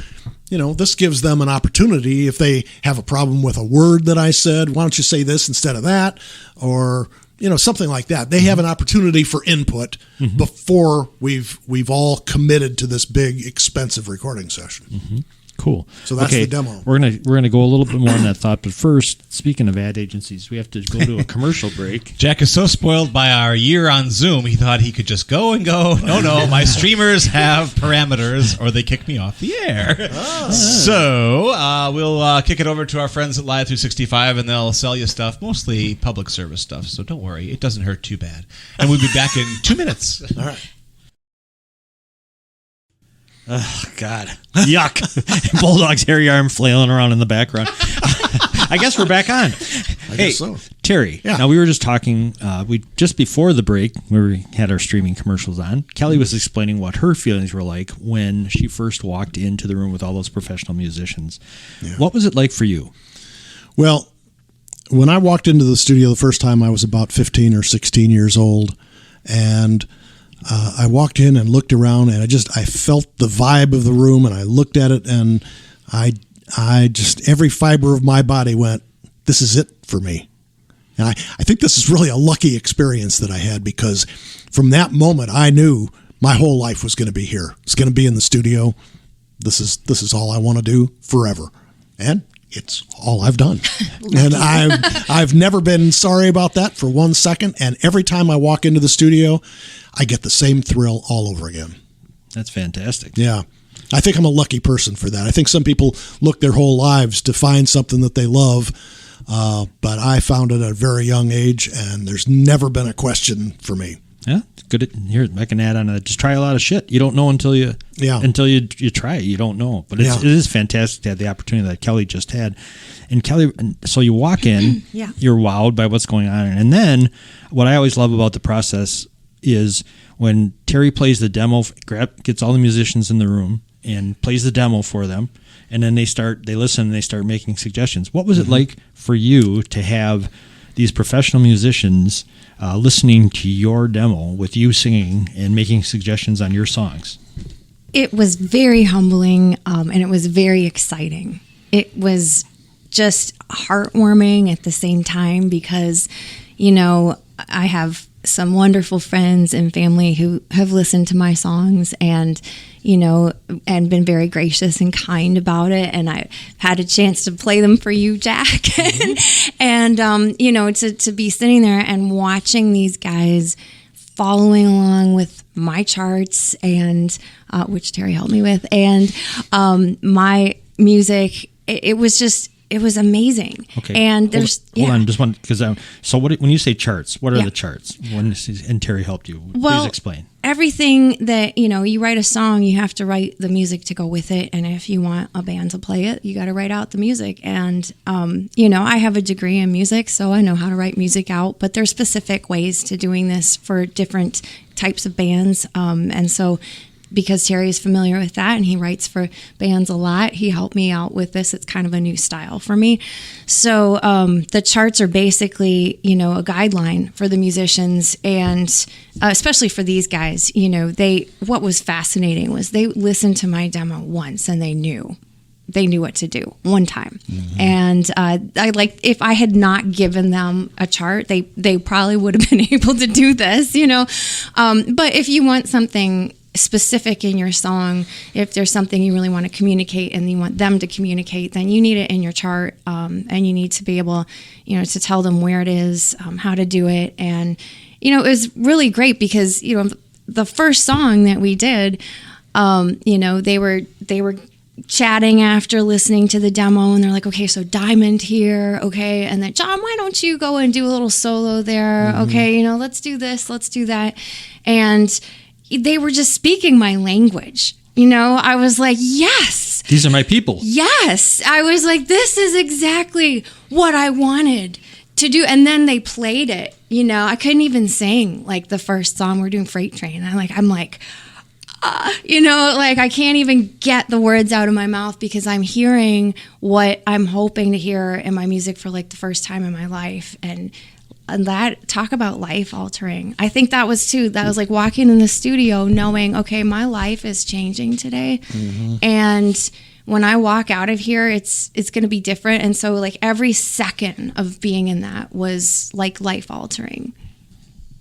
This gives them an opportunity if they have a problem with a word that I said, why don't you say this instead of that? Or, something like that. They have an opportunity for input before we've all committed to this big, expensive recording session. Cool. So that's the demo. We're gonna go a little bit more on that thought, but first, speaking of ad agencies, we have to go to a commercial break. Jack is so spoiled by our year on Zoom, he thought he could just go and go. No, my streamers have parameters, or they kick me off the air. Oh. So we'll kick it over to our friends at Live 365, and they'll sell you stuff, mostly public service stuff. So don't worry, it doesn't hurt too bad. And we'll be back in 2 minutes. All right. Oh, God. Yuck. Bulldog's hairy arm flailing around in the background. I guess we're back on. I guess so. Terry, now we were just talking, just before the break, where we had our streaming commercials on, Kelly was explaining what her feelings were like when she first walked into the room with all those professional musicians. Yeah. What was it like for you? Well, when I walked into the studio the first time, I was about 15 or 16 years old, and I walked in and looked around, and I felt the vibe of the room, and I looked at it, and I just, every fiber of my body went, this is it for me. And I think this is really a lucky experience that I had, because from that moment, I knew my whole life was going to be here. It's going to be in the studio. This is all I want to do forever. And it's all I've done. And I've never been sorry about that for 1 second. And every time I walk into the studio, I get the same thrill all over again. That's fantastic. Yeah. I think I'm a lucky person for that. I think some people look their whole lives to find something that they love, but I found it at a very young age, and there's never been a question for me. Yeah, good. Here, I can add on that. Just try a lot of shit. You don't know until you try it. You don't know. But it is fantastic to have the opportunity that Kelly just had. And Kelly, so you walk in, you're wowed by what's going on. And then what I always love about the process is when Terry plays the demo, gets all the musicians in the room and plays the demo for them, and then they listen and they start making suggestions. What was it like for you to have these professional musicians listening to your demo with you singing and making suggestions on your songs? It was very humbling, and it was very exciting. It was just heartwarming at the same time, because, I have some wonderful friends and family who have listened to my songs and, and been very gracious and kind about it. And I had a chance to play them for you, Jack. Mm-hmm. and, to be sitting there and watching these guys following along with my charts and, which Terry helped me with, and my music, it was was amazing. Okay. And there's hold on, just one, because so when you say charts, what are the charts? And Terry helped you. Please explain. Everything that, you write a song, you have to write the music to go with it. And if you want a band to play it, you got to write out the music. And, I have a degree in music, so I know how to write music out. But there's specific ways to doing this for different types of bands. And so because Terry is familiar with that and he writes for bands a lot, he helped me out with this. It's kind of a new style for me. So the charts are basically, a guideline for the musicians, and especially for these guys, what was fascinating was they listened to my demo once and they knew what to do one time. Mm-hmm. And if I had not given them a chart, they probably would have been able to do this, but if you want something specific in your song, if there's something you really want to communicate and you want them to communicate, then you need it in your chart, and you need to be able, to tell them where it is, how to do it. And, it was really great because, the first song that we did, they were chatting after listening to the demo, and they're like, okay, so Diamond here, okay, and then John, why don't you go and do a little solo there? Mm-hmm. Okay, let's do this, let's do that. And they were just speaking my language. I was like, yes. These are my people. Yes. I was like, this is exactly what I wanted to do. And then they played it. I couldn't even sing like the first song. We're doing Freight Train. I'm like, I can't even get the words out of my mouth because I'm hearing what I'm hoping to hear in my music for like the first time in my life. And that, talk about life altering. I think that was like walking in the studio knowing, okay, my life is changing today. Mm-hmm. And when I walk out of here, it's going to be different. And so like every second of being in that was like life altering.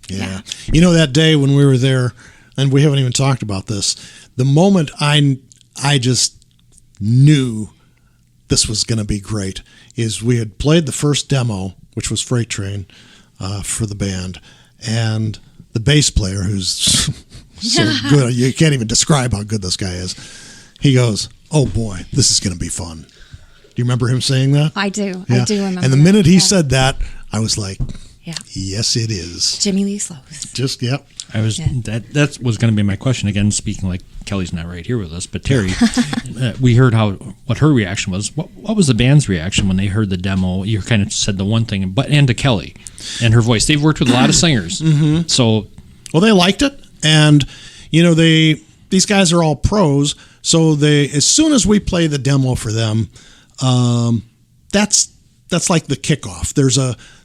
Yeah. That day when we were there, and we haven't even talked about this, the moment I just knew this was going to be great is we had played the first demo, which was Freight Train, for the band, and the bass player, who's so good, you can't even describe how good this guy is. He goes, "Oh boy, this is going to be fun." Do you remember him saying that? I do. Yeah. I do remember. And the minute he said that, I was like, yeah, yes, it is. Jimmy Lee Slows. Just, yep. That was going to be my question again. Speaking like Kelly's not right here with us, but Terry, we heard what her reaction was. What was the band's reaction when they heard the demo? You kind of said the one thing, and to Kelly and her voice. They've worked with a lot of singers, mm-hmm. So they liked it, and these guys are all pros. So as soon as we play the demo for them, that's like the kickoff.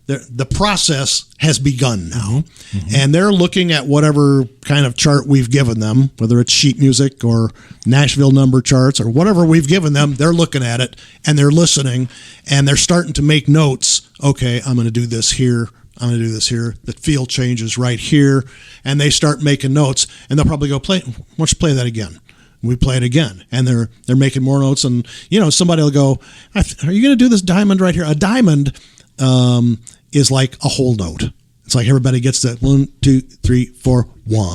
The process has begun now, mm-hmm. and they're looking at whatever kind of chart we've given them, whether it's sheet music or Nashville number charts or whatever we've given them. They're looking at it and they're listening and they're starting to make notes. Okay, I'm going to do this here. I'm going to do this here. The feel changes right here, and they start making notes. And they'll probably go, "Why don't you play that again?" We play it again, and they're making more notes. And somebody will go, "Are you going to do this diamond right here?" A diamond is like a whole note. It's like everybody gets that 1, 2, 3, 4, 1.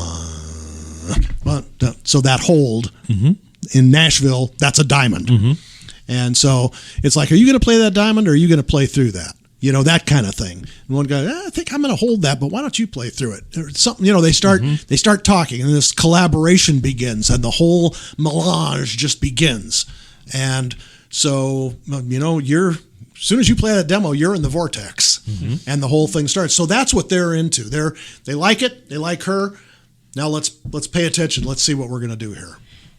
So that hold mm-hmm. in Nashville, that's a diamond. Mm-hmm. And so it's like, are you going to play that diamond or are you going to play through that? That kind of thing. And one guy, I think I'm going to hold that, but why don't you play through it? Or something, they start talking, and this collaboration begins, and the whole melange just begins. And so, as soon as you play that demo, you're in the vortex, mm-hmm. and the whole thing starts. So that's what they're into. They like it. They like her. Now let's pay attention. Let's see what we're going to do here.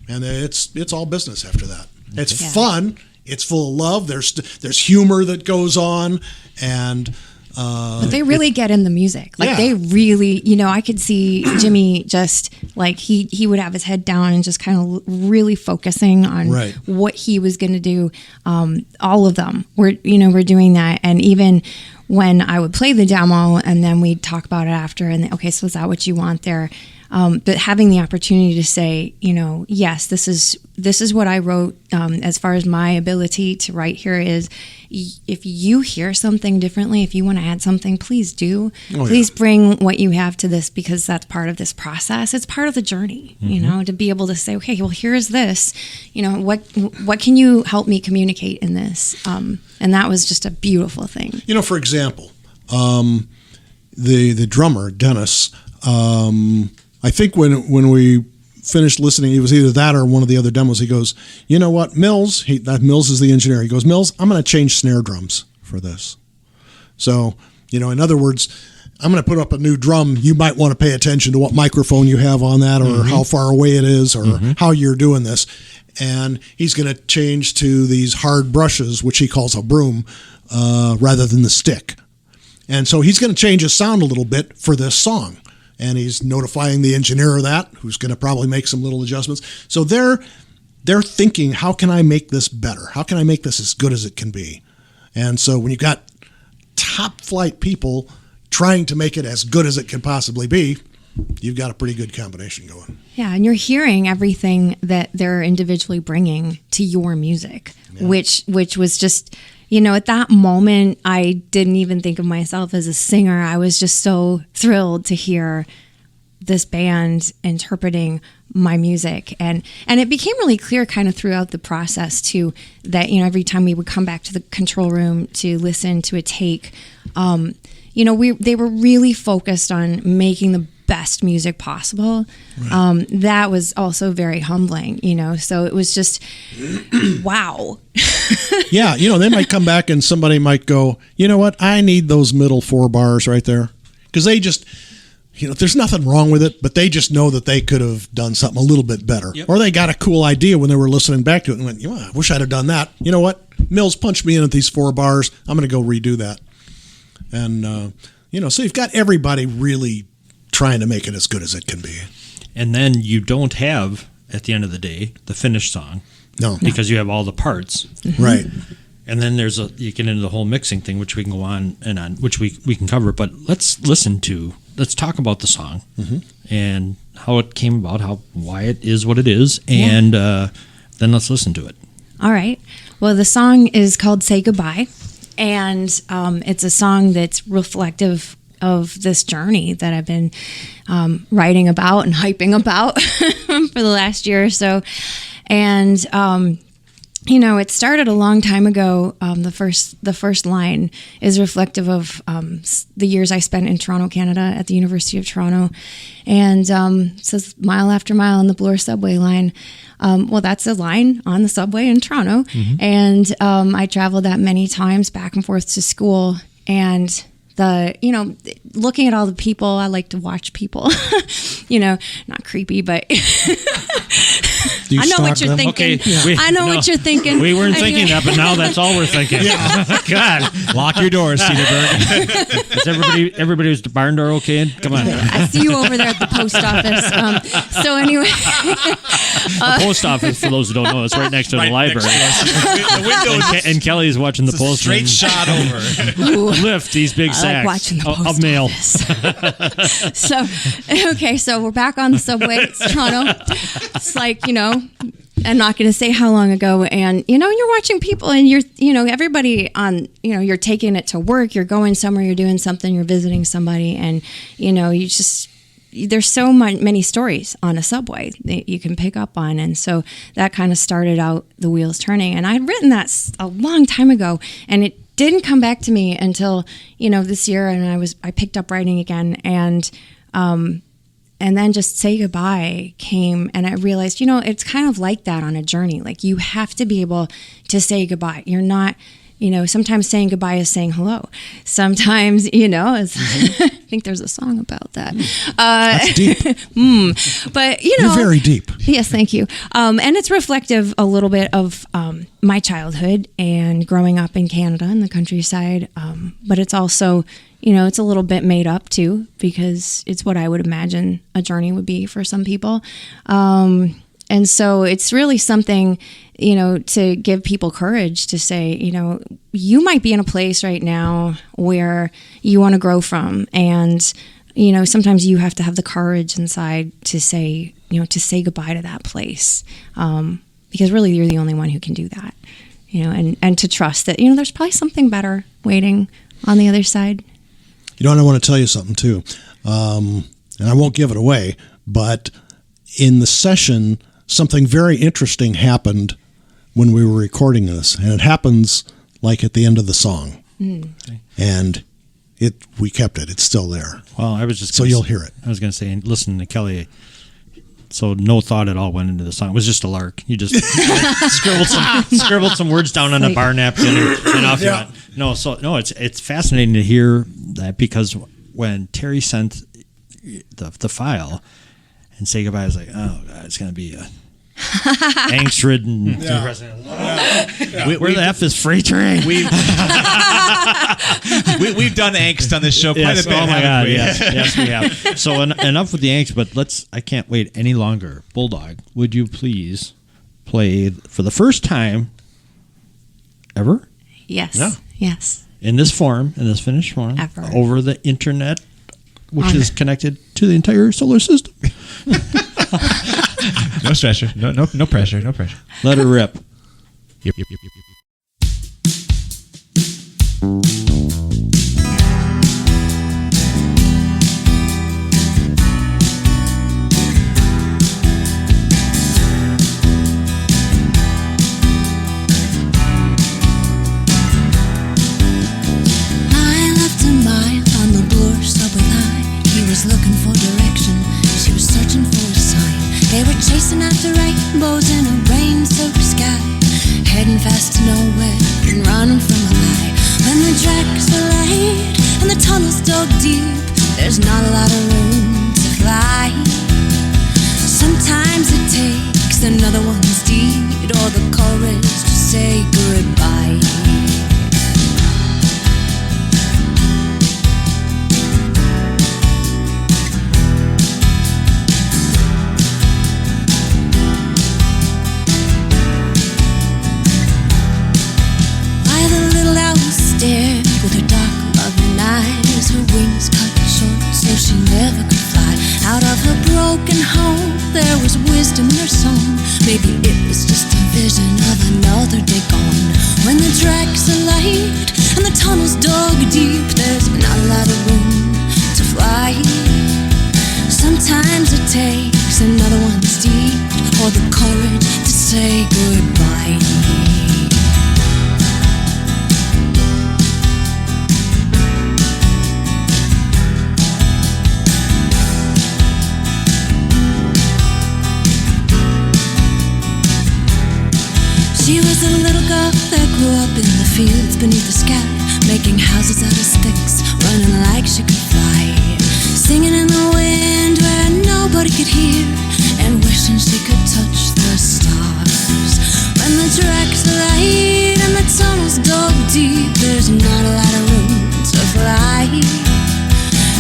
And it's all business after that. It's fun. It's full of love. There's humor that goes on, and but they really get in the music. Like they really, I could see Jimmy just like he would have his head down and just kind of really focusing on what he was going to do. All of them were doing that, and even when I would play the demo and then we'd talk about it after, and okay, so is that what you want there? but having the opportunity to say, yes, this is what I wrote. As far as my ability to write here is, if you hear something differently, if you want to add something, please do. Please bring what you have to this, because that's part of this process. It's part of the journey, to be able to say, okay, well, here's this. What can you help me communicate in this? And that was just a beautiful thing. For example, the drummer Dennis. I think when we finished listening, it was either that or one of the other demos. He goes, "You know what, Mills? Mills is the engineer. He goes, Mills, I'm going to change snare drums for this. So, in other words, I'm going to put up a new drum. You might want to pay attention to what microphone you have on that, or how far away it is, or how you're doing this. And he's going to change to these hard brushes, which he calls a broom, rather than the stick. And so he's going to change his sound a little bit for this song. And he's notifying the engineer of that, who's going to probably make some little adjustments. So they're thinking, how can I make this better? How can I make this as good as it can be? And so when you've got top flight people trying to make it as good as it can possibly be, you've got a pretty good combination going. Yeah, and you're hearing everything that they're individually bringing to your music, which was just... at that moment, I didn't even think of myself as a singer. I was just so thrilled to hear this band interpreting my music. And it became really clear kind of throughout the process, too, that, every time we would come back to the control room to listen to a take, they were really focused on making the best music possible. Right. That was also very humbling, so it was just, wow. Yeah, they might come back and somebody might go, you know what, I need those middle 4 bars right there. Because they just, there's nothing wrong with it, but they just know that they could have done something a little bit better. Yep. Or they got a cool idea when they were listening back to it and went, I wish I'd have done that. You know what, Mills punched me in at these 4 bars. I'm going to go redo that. And, so you've got everybody really trying to make it as good as it can be. And then you don't have, at the end of the day, the finished song. No. Because you have all the parts. Right. And then you get into the whole mixing thing, which we can go on and on, which we can cover. But let's talk about the song and how it came about, why it is what it is, and then let's listen to it. All right. Well, the song is called Say Goodbye, and it's a song that's reflective of this journey that I've been writing about and hyping about for the last year or so. And, it started a long time ago. The first line is reflective of the years I spent in Toronto, Canada at the University of Toronto. And it says mile after mile on the Bloor subway line. Well, that's a line on the subway in Toronto. Mm-hmm. And I traveled that many times back and forth to school. And looking at all the people, I like to watch people, not creepy, but I know what you're thinking. Okay, I know what you're thinking. We weren't thinking that, but now that's all we're thinking. God, lock your doors, Cedarburg. Is everybody was the barn door okay? Come on. I see you over there at the post office. So anyway. The post office, for those who don't know, is right next to the library. The window and Kelly's watching the post. Straight shot over. Lift these big sacks like watching the post of mail. So we're back on the subway. It's Toronto. It's like, I'm not going to say how long ago. And, you're watching people and you're, everybody on, you're taking it to work. You're going somewhere, you're doing something, you're visiting somebody. And, there's so many stories on a subway that you can pick up on. And so that kind of started out the wheels turning. And I'd written that a long time ago, and it didn't come back to me until, this year. And I picked up writing again, and then Just Say Goodbye came, and I realized, it's kind of like that on a journey. Like, you have to be able to say goodbye. You're not, sometimes saying goodbye is saying hello. Sometimes, I think there's a song about that. That's deep. But, You're very deep. Yes, thank you. And it's reflective a little bit of my childhood and growing up in Canada in the countryside. But it's also, it's a little bit made up too, because it's what I would imagine a journey would be for some people. And so it's really something, to give people courage to say, you might be in a place right now where you want to grow from. And sometimes you have to have the courage inside to say goodbye to that place, because really you're the only one who can do that, and to trust that, there's probably something better waiting on the other side. And I want to tell you something too, and I won't give it away, but in the session, something very interesting happened when we were recording this, and it happens like at the end of the song. And we kept it. It's still there. Well, I was just so you'll hear it. I was going to say, listen to Kelly. So no thought at all went into the song. It was just a lark. You just scribbled some words down on a bar napkin and off you went. No, it's fascinating to hear that, because when Terry sent the file and say goodbye, I was like, oh God, it's going to be a angst-ridden. Where the F is freight train? We've done angst on this show quite a bit. Oh my God! We? Yes, we have. So enough with the angst, but I can't wait any longer. Bulldog, would you please play for the first time ever? Yes. Yeah. Yes. In this form, in this finished form, Ever. over the internet, which is connected to the entire solar system. No pressure. No pressure. No pressure. Let her rip. Yep. Looking for direction, she was searching for a sign. They were chasing after rainbows in a rain-soaked sky, heading fast to nowhere and running from a lie. When the tracks are laid and the tunnels dug deep, there's not a lot of room to fly. Sometimes it takes another one's deed or the courage to say goodbye. With her dark, loving eyes, her wings cut short so she never could fly. Out of her broken home, there was wisdom in her song. Maybe it was just a vision of another day gone. When the tracks are light and the tunnels dug deep, there's not a lot of room to fly. Sometimes it takes another one's deed or the courage to say goodbye. She was a little girl that grew up in the fields beneath the sky, making houses out of sticks, running like she could fly, singing in the wind where nobody could hear, and wishing she could touch the stars. When the tracks are light and the tunnels dug deep, there's not a lot of room to fly.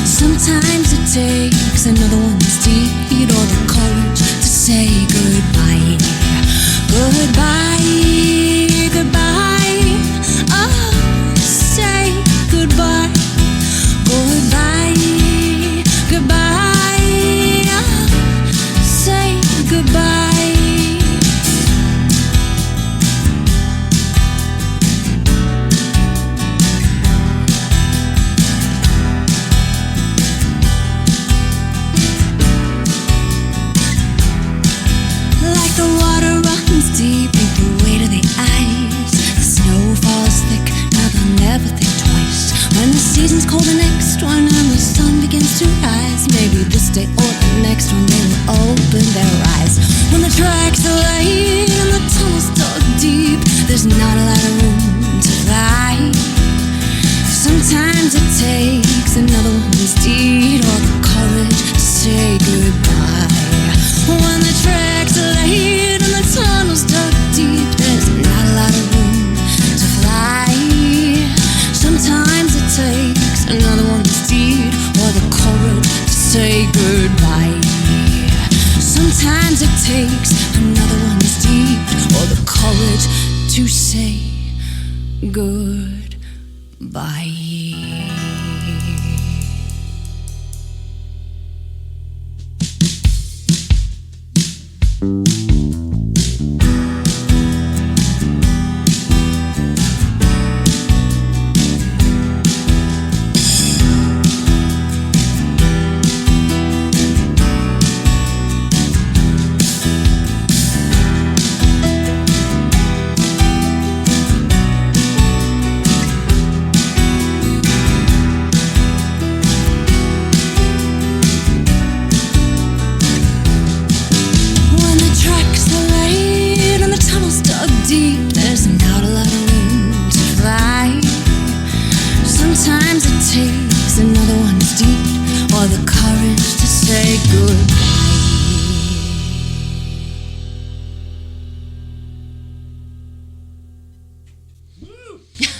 Sometimes it takes another one's deed or the courage to say goodbye. Goodbye, goodbye, oh, say goodbye. Goodbye, goodbye, oh, say goodbye. Like the water runs deep with the weight of the ice, the snow falls thick, now they'll never think twice. When the season's cold, the next one, and the sun begins to rise, maybe this day or the next one they will open their eyes. When the tracks are laid and the tunnels dug deep, there's not a lot of room to fly. Sometimes it takes another one's deed or the courage to say goodbye. When the tracks are laid and the tunnels dug deep, there's not a lot of room to fly. Sometimes it takes another one's deed or the courage to say goodbye. Sometimes it takes another one's deed or the courage to say goodbye. 'Cause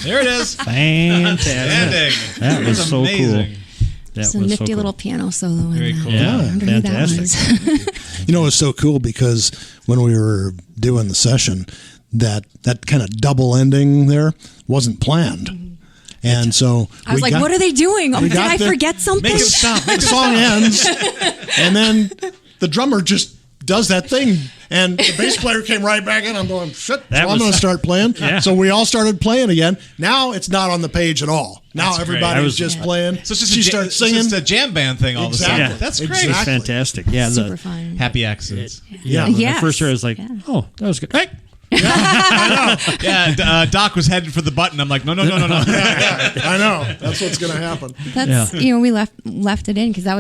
There it is. Fantastic. That was so amazing. cool. That It's a was nifty so cool. little piano solo in Very there. cool. Yeah, I wonder who that fantastic. was. You know, it was so cool because when we were doing the session, that kind of double ending there wasn't planned. And so I was like, what are they doing? Oh, did I forget something? Make it stop. The song ends, and then the drummer just does that thing, and the bass player came right back in. I'm going, shit, so I'm going to start playing. Yeah. So we all started playing again. Now it's not on the page at all. Now That's great. everybody's just playing. So it's just she starts singing. It's just a jam band thing all Exactly. of a sudden. Yeah. That's great. Exactly. It's fantastic. Yeah, Super fun. Happy accidents. Yeah, when I Yes. first heard it, I was like, Yeah. oh, that was good. Hey! Yeah, Doc was headed for the button. I'm like, no. I know. That's what's going to happen. That's we left it in because that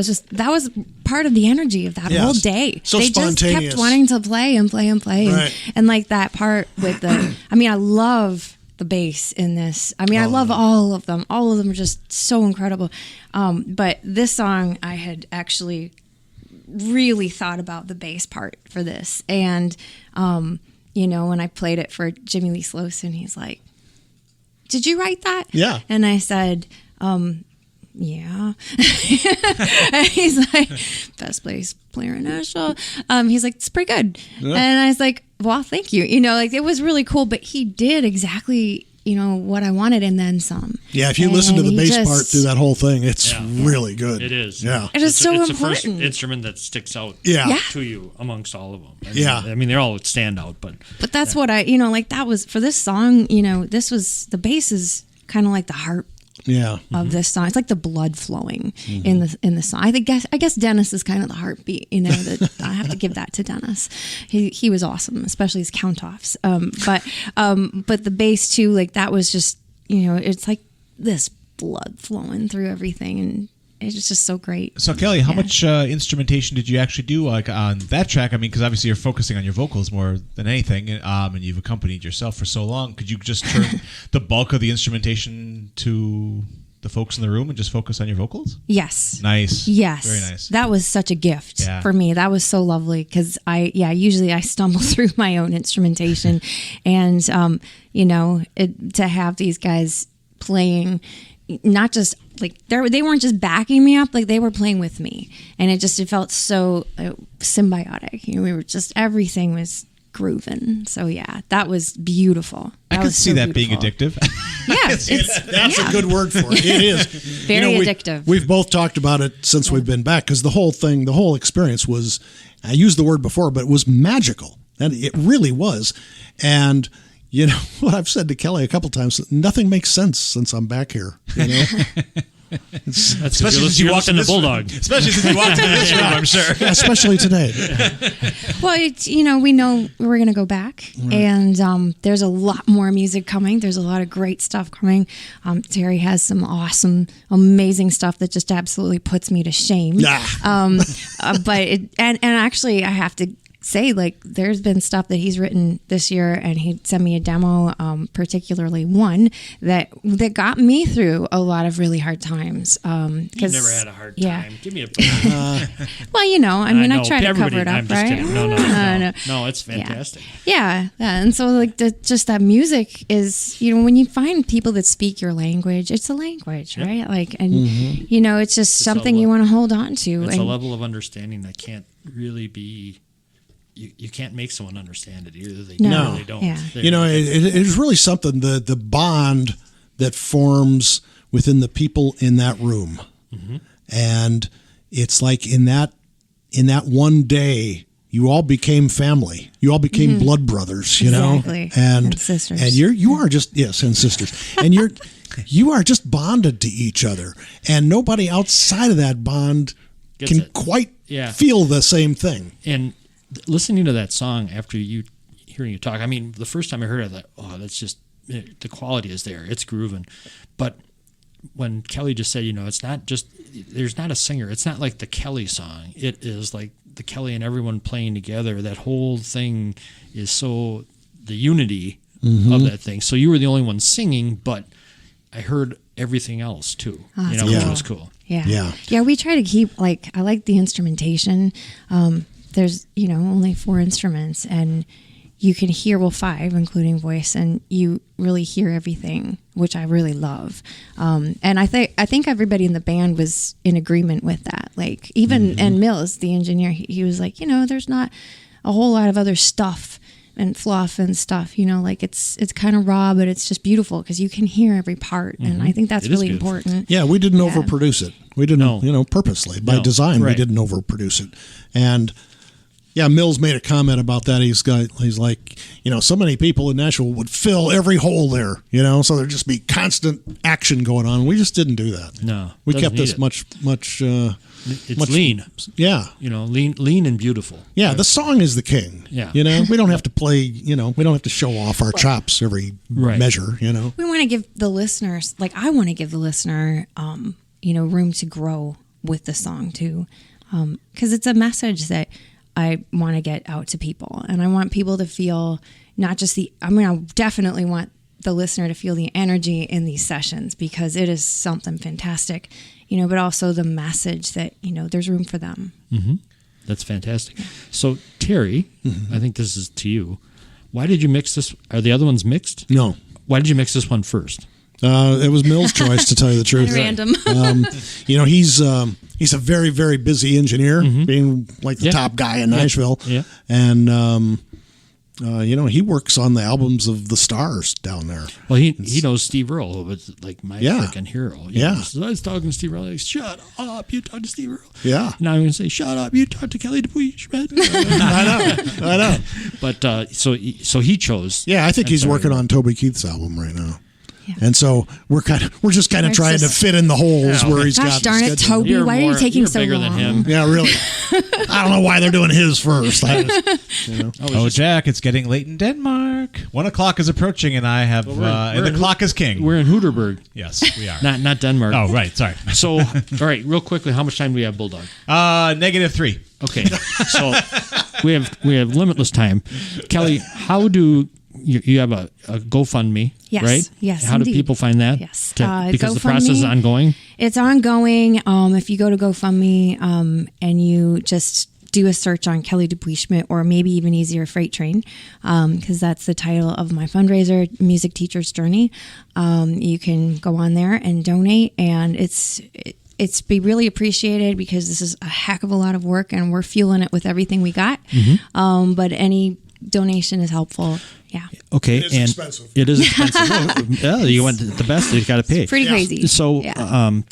was part of the energy of that Yes. whole day. So they spontaneous. just kept wanting to play and play and play, Right. and like that part with the. I mean, I love the bass in this. I mean, I love all of them. All of them are just so incredible. But this song, I had actually really thought about the bass part for this, and when I played it for Jimmy Lee Slosin, he's like, "Did you write that?" Yeah. And I said, yeah. And he's like, best bass player in Nashville. He's like, it's pretty good. Yeah. And I was like, well, thank you. It was really cool, but he did exactly, what I wanted and then some. Yeah, if you listen to And the he bass just- part through that whole thing, it's Yeah. really good. It is. Yeah. It is so it's the first important. instrument that sticks out Yeah. Yeah. to you amongst all of them. Yeah. I mean, they're all stand out, but But that's what that was for this song, this was, the bass is kind of like the heart Yeah. of this song. It's like the blood flowing in the song. I guess Dennis is kind of the heartbeat. That I have to give that to Dennis. He was awesome, especially his count-offs. But the bass too, like that was just it's like this blood flowing through everything, and it's just so great. So Kelly, how much instrumentation did you actually do like on that track? I mean, because obviously you're focusing on your vocals more than anything, and you've accompanied yourself for so long. Could you just turn the bulk of the instrumentation to the folks in the room and just focus on your vocals? Yes. Nice. Yes. Very nice. That was such a gift Yeah. for me. That was so lovely because usually I stumble through my own instrumentation, and to have these guys playing, not just like they weren't just backing me up, like they were playing with me, and it felt so symbiotic. We were just, everything was grooving. So yeah, that was beautiful. I could see that being beautiful. addictive. Yeah, That's a good word for it. It is Very addictive. We've both talked about it since we've been back because the whole experience was, I used the word before, but it was magical. And it really was. And what I've said to Kelly a couple times, nothing makes sense since I'm back here. that's Especially since you walked in the this Bulldog. Especially since you walked into this room, I'm sure. Especially today. Well, we know we're going to go back, and there's a lot more music coming. There's a lot of great stuff coming. Terry has some awesome, amazing stuff that just absolutely puts me to shame. But actually, I have to say, like, there's been stuff that he's written this year, and he sent me a demo, particularly one that got me through a lot of really hard times. You've never had a hard time. Yeah. Give me a break. Well, I try to cover it up, I'm just right? kidding. No, it's fantastic. Yeah. And so, like, just that music is, when you find people that speak your language, it's a language, right? Like, and it's just something you want to hold on to. It's and a level of understanding that can't really be. You can't make someone understand it. Either they do No. or they don't. Yeah. It is really something, the bond that forms within the people in that room. And it's like in that one day, you all became family. You all became blood brothers, Exactly. and sisters. And you are just, yes, and sisters. And you are just bonded to each other. And nobody outside of that bond Gets can it. quite Yeah. feel the same thing. And listening to that song after hearing you talk, I mean, the first time I heard it, I thought, oh, that's just, the quality is there. It's grooving. But when Kelly just said, it's not just, there's not a singer. It's not like the Kelly song. It is like the Kelly and everyone playing together. That whole thing is so, the unity of that thing. So you were the only one singing, but I heard everything else too, which was cool. Yeah. We try to keep, I like the instrumentation. There's, only 4 instruments, and, you can hear, well, 5, including voice, and you really hear everything, which I really love. And I think everybody in the band was in agreement with that. Like, even, and Mills, the engineer, he was like, there's not a whole lot of other stuff and fluff and stuff, like it's kind of raw, but it's just beautiful because you can hear every part. And I think that's really important. Yeah, we didn't overproduce it. We didn't, purposely. By design, we didn't overproduce it. And yeah, Mills made a comment about that. He's like, so many people in Nashville would fill every hole there, so there'd just be constant action going on. We just didn't do that. No. We kept this much it's lean. Yeah. Lean and beautiful. Yeah, the song is the king. Yeah. We don't have to play, we don't have to show off our chops every measure, We want to give the listeners, I want to give the listener, room to grow with the song too. Because it's a message that I want to get out to people. And I want people to feel not just I definitely want the listener to feel the energy in these sessions because it is something fantastic, but also the message that, there's room for them. Mm-hmm. That's fantastic. So, Terry, I think this is to you. Why did you mix this? Are the other ones mixed? No. Why did you mix this one first? It was Mill's choice, to tell you the truth. Random. He's a very, very busy engineer, being like the top guy in Nashville. Yeah. And, he works on the albums of the stars down there. Well, he knows Steve Earle, who was like my freaking hero. So I was talking to Steve Earle, like, shut up, you talk to Steve Earle. Yeah. Now I'm going to say, shut up, you talk to Kelly Dupuy, Schmitt. I know. But so he chose. Yeah, I think he's working on Toby Keith's album right now. Yeah. And so we're just kind of trying to fit in the holes where he's got. Gosh darn it, Toby! Why are you taking so long? Than him. Yeah, really. I don't know why they're doing his first. Jack, it's getting late in Denmark. 1:00 is approaching, and I have and the clock is king. We're in Hooterberg. Yes, we are. not Denmark. Oh, right. Sorry. So, all right, real quickly, how much time do we have, Bulldog? -3. Okay, so we have limitless time. Kelly, how do you have a GoFundMe, yes, right? Yes, how indeed. do people find that? Yes. Because the GoFundMe, process is ongoing? It's ongoing. If you go to GoFundMe and you just do a search on Kelly Dupuy Schmitt, or maybe even easier, Freight Train, because that's the title of my fundraiser, Music Teacher's Journey. You can go on there and donate, and it's be really appreciated because this is a heck of a lot of work, and we're fueling it with everything we got. But any donation is helpful. Yeah. Okay. It is expensive. It is expensive. You went the best. You got to pay. It's pretty crazy. So,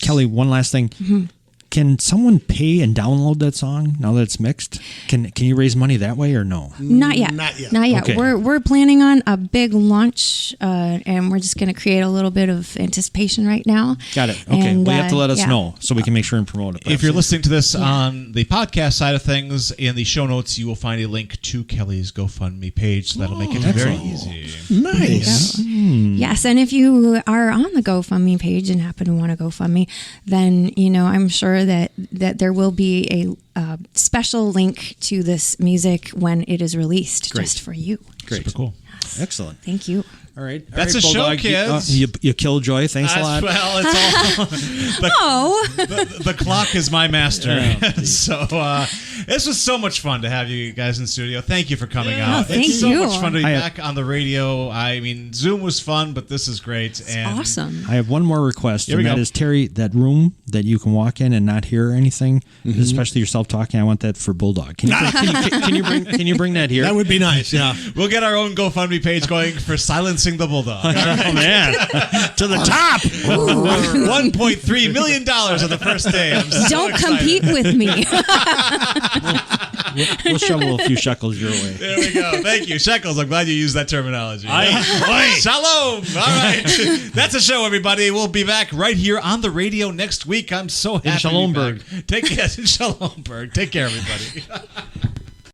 Kelly, one last thing. Can someone pay and download that song now that it's mixed? Can you raise money that way or no? Not yet. Okay. We're planning on a big launch, and we're just going to create a little bit of anticipation right now. Got it. Okay. And, you have to let us know so we can make sure and promote it. If you're listening to this on the podcast side of things, in the show notes, you will find a link to Kelly's GoFundMe page, so that'll make it very easy. Nice. Yes, and if you are on the GoFundMe page and happen to want to GoFundMe, then I'm sure that there will be a special link to this music when it is released, just for you. Great. Super cool. Yes. Excellent. Thank you. All right. That's a show, Bulldog, kids. You Killjoy. Thanks a lot. Well, it's all. The clock is my master. So this was so much fun to have you guys in studio. Thank you for coming out. Thank it's so you. much fun to be back on the radio. I mean, Zoom was fun, but this is great. And Awesome. I have one more request, Here we and that go. is, Terry, that room that you can walk in and not hear anything, especially yourself talking. I want that for Bulldog. Can you bring that here? That would be nice. Yeah. we'll get our own GoFundMe page going for silencing the Bulldog. Oh man, to the top! $1.3 million on the first day. I'm so Don't excited. compete with me. We'll shovel a few shekels your way. There we go. Thank you. Shekels, I'm glad you used that terminology. Shalom. All right. That's a show, everybody. We'll be back right here on the radio next week. I'm so happy. In Shalomberg. Take care. In Shalomberg. Take care, everybody.